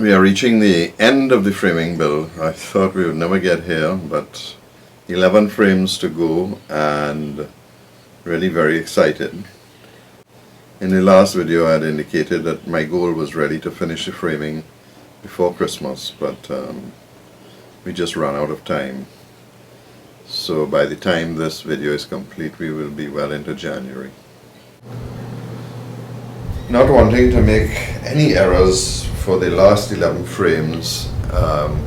We are reaching the end of the framing build. I thought we would never get here, but 11 frames to go and really very excited. In the last video I had indicated that my goal was really to finish the framing before Christmas, but we just ran out of time. So by the time this video is complete, we will be well into January. Not wanting to make any errors for the last 11 frames,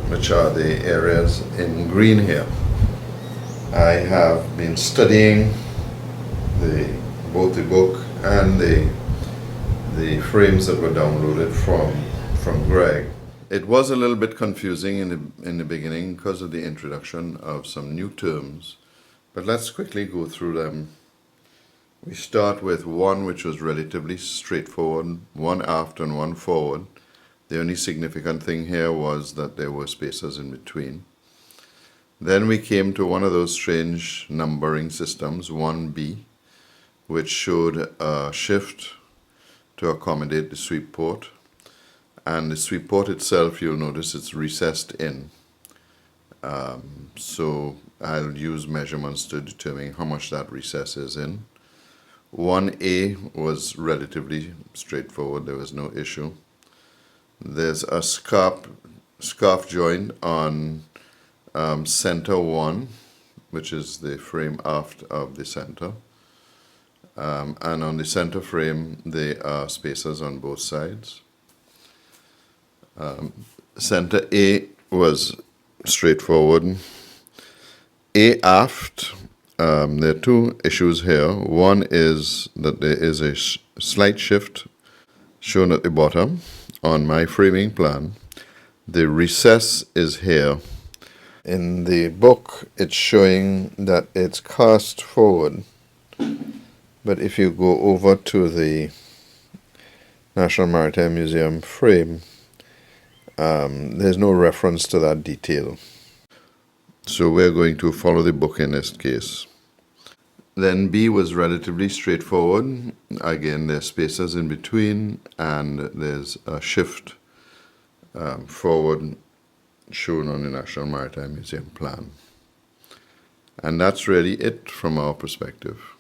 which are the areas in green here, I have been studying both the book and the frames that were downloaded from Greg. It was a little bit confusing in the beginning because of the introduction of some new terms, but let's quickly go through them. We start with one which was relatively straightforward, one aft and one forward. The only significant thing here was that there were spaces in between. Then we came to one of those strange numbering systems, 1B, which showed a shift to accommodate the sweep port. And the sweep port itself, you'll notice it's recessed in. So I'll use measurements to determine how much that recess is in. 1A was relatively straightforward, there was no issue. There's a scarf joint on center 1, which is the frame aft of the center. And on the center frame, there are spacers on both sides. Center A was straightforward. A aft, there are two issues here. One is that there is a slight shift shown at the bottom on my framing plan. The recess is here. In the book, it's showing that it's cast forward. But if you go over to the National Maritime Museum frame, there's no reference to that detail. So we're going to follow the book in this case. Then B was relatively straightforward. Again, there's spaces in between and there's a shift forward shown on the National Maritime Museum plan. And that's really it from our perspective.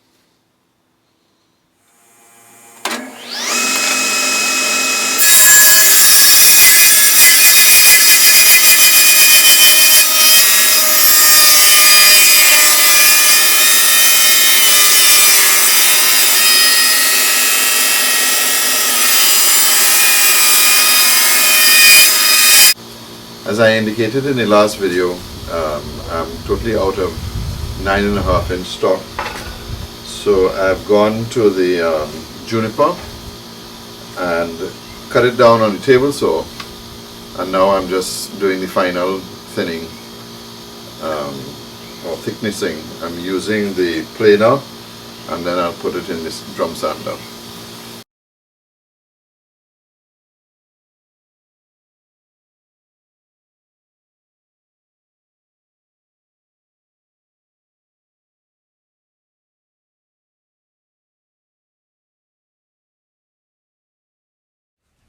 As I indicated in the last video, I'm totally out of 9.5 inch stock. So I've gone to the juniper and cut it down on the table saw, and now I'm just doing the final thinning or thicknessing. I'm using the planer and then I'll put it in this drum sander.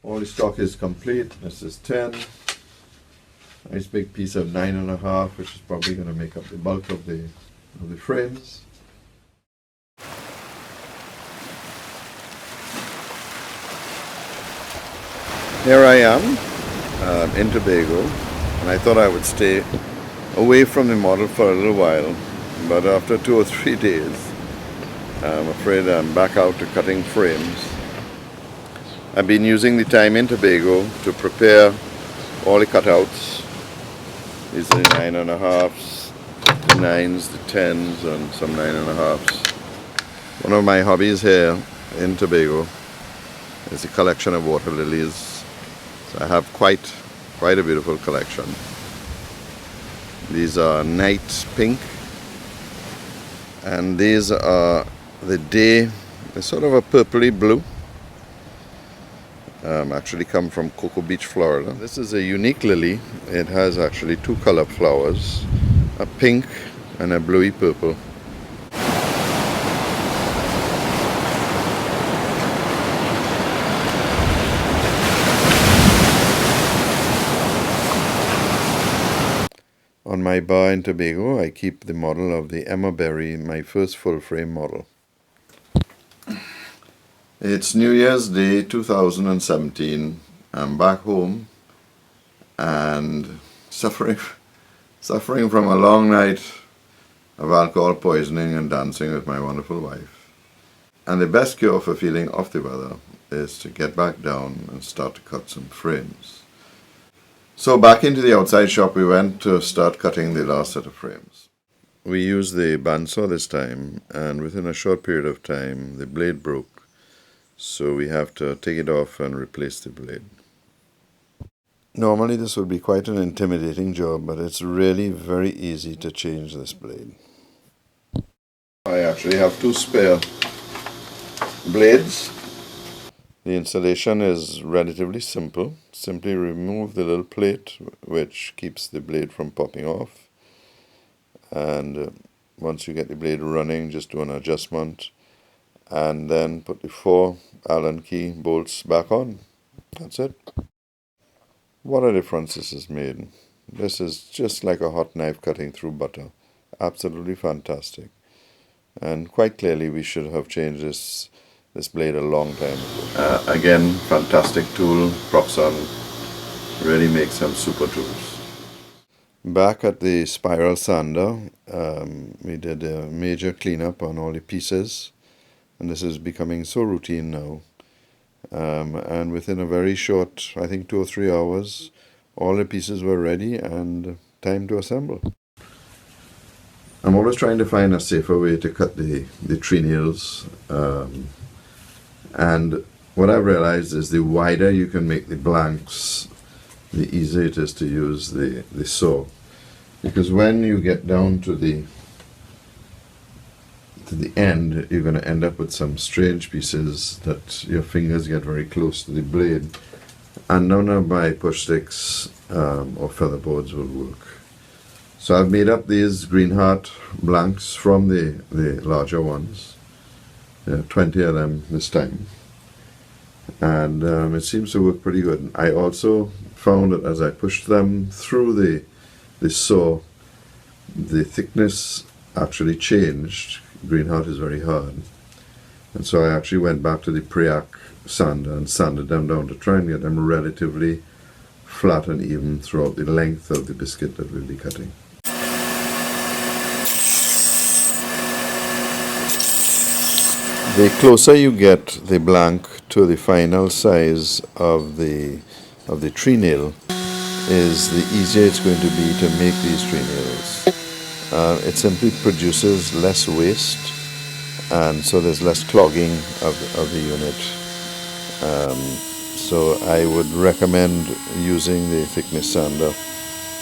All the stock is complete. This is 10. Nice big piece of 9.5, which is probably going to make up the bulk of the frames. Here I am in Tobago, and I thought I would stay away from the model for a little while, but after 2 or 3 days, I'm afraid I'm back out to cutting frames. I've been using the time in Tobago to prepare all the cutouts. These are the 9.5s, the 9s, the 10s, and some 9.5s. One of my hobbies here in Tobago is the collection of water lilies. So I have quite a beautiful collection. These are night pink, and these are the day, they're sort of a purpley blue. Actually come from Cocoa Beach, Florida. This is a unique lily. It has actually 2 color flowers, a pink and a bluey purple. On my bar in Tobago, I keep the model of the Emma Berry, my first full frame model. It's New Year's Day 2017. I'm back home and suffering from a long night of alcohol poisoning and dancing with my wonderful wife. And the best cure for feeling off the weather is to get back down and start to cut some frames. So back into the outside shop we went to start cutting the last set of frames. We used the bandsaw this time, and within a short period of time the blade broke, so we have to take it off and replace the blade. Normally this would be quite an intimidating job, but it's really very easy to change this blade. I actually have two spare blades. The installation is relatively simple. Simply remove the little plate which keeps the blade from popping off, and once you get the blade running, just do an adjustment and then put the 4 Allen key bolts back on. That's it. What a difference this has made. This is just like a hot knife cutting through butter. Absolutely fantastic. And quite clearly we should have changed this blade a long time ago. Again, fantastic tool. Props on. Really makes some super tools. Back at the spiral sander, we did a major cleanup on all the pieces, and this is becoming so routine now. And within a very short, I think 2 or 3 hours, all the pieces were ready and time to assemble. I'm always trying to find a safer way to cut the tree nails, and what I've realized is the wider you can make the blanks, the easier it is to use the saw, because when you get down to the end, you're going to end up with some strange pieces that your fingers get very close to the blade, and none of my push sticks or feather boards will work. So I've made up these green heart blanks from the larger ones. There are 20 of them this time, and it seems to work pretty good. I also found that as I pushed them through the saw, the thickness actually changed. Green heart is very hard, and so I actually went back to the Preac sander and sanded them down to try and get them relatively flat and even throughout the length of the biscuit that we'll be cutting. The closer you get the blank to the final size of the tree nail, is the easier it's going to be to make these tree nails. It simply produces less waste, and so there's less clogging of the unit. So I would recommend using the thickness sander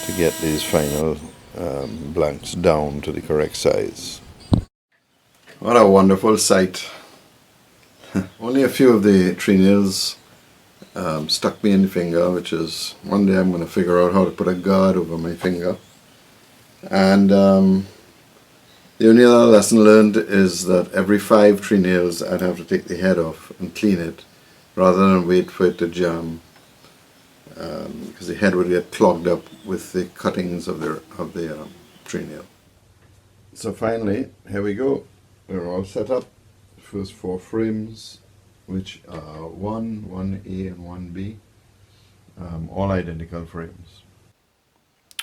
to get these final blanks down to the correct size. What a wonderful sight. Only a few of the tree nails stuck me in the finger, which is one day I'm going to figure out how to put a guard over my finger. And the only other lesson learned is that every 5 tree nails I'd have to take the head off and clean it rather than wait for it to jam, because the head would get clogged up with the cuttings of the tree nail. So finally, here we go. We're all set up. First 4 frames, which are 1A and 1B, all identical frames.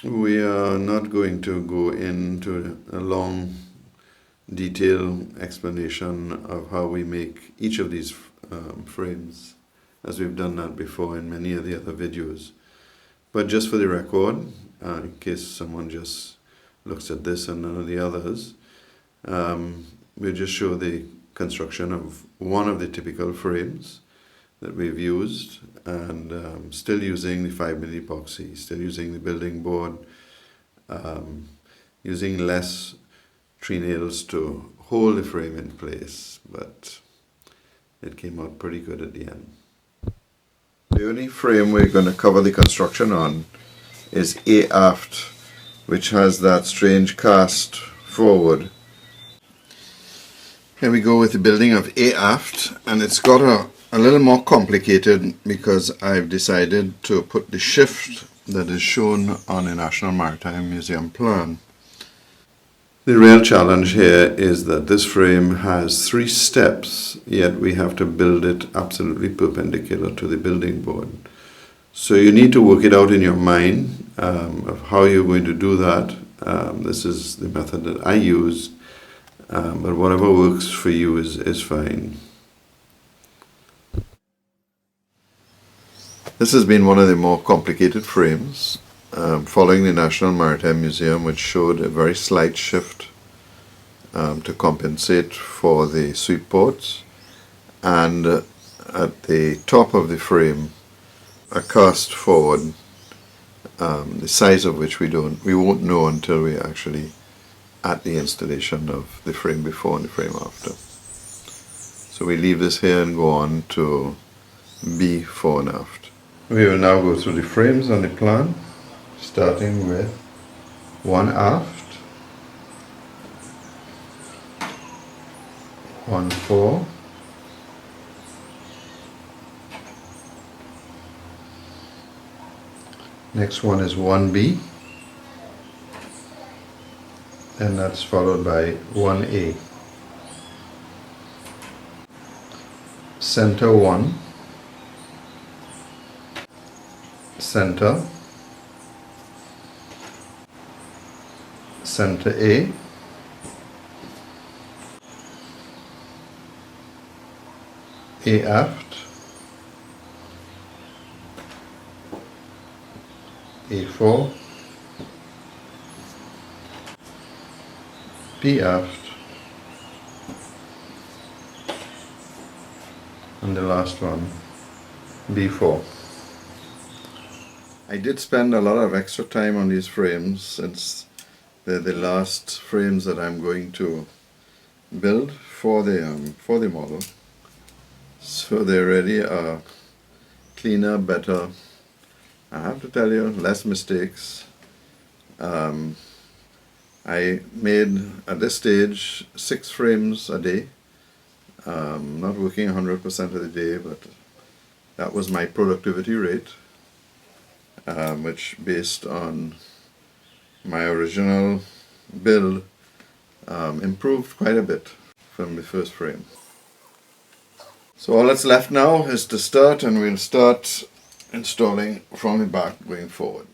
We are not going to go into a long detailed explanation of how we make each of these frames, as we've done that before in many of the other videos. But just for the record, in case someone just looks at this and none of the others, we'll just show the construction of one of the typical frames that we've used, and still using the 5mm epoxy, still using the building board, using less tree nails to hold the frame in place, but it came out pretty good at the end. The only frame we're going to cover the construction on is A aft, which has that strange cast forward. Here we go with the building of A aft, and it's got a little more complicated because I've decided to put the shift that is shown on the National Maritime Museum plan. The real challenge here is that this frame has 3 steps, yet we have to build it absolutely perpendicular to the building board. So you need to work it out in your mind of how you're going to do that. This is the method that I use, but whatever works for you is fine. This has been one of the more complicated frames, following the National Maritime Museum, which showed a very slight shift to compensate for the sweep ports, and at the top of the frame a cast forward, the size of which we won't know until we're actually at the installation of the frame before and the frame after. So we leave this here and go on to B fore and aft. We will now go through the frames on the plan, starting with 1 aft, 1 fore, next one is 1B, and that's followed by 1A. Center 1, center, center A, A aft, A fore, B aft, and the last one, B fore. I did spend a lot of extra time on these frames since they're the last frames that I'm going to build for the model. So they really are cleaner, better. I have to tell you, less mistakes. I made at this stage 6 frames a day. Not working 100% of the day, but that was my productivity rate. Which, based on my original build, improved quite a bit from the first frame. So all that's left now is to start, and we'll start installing from the back going forward.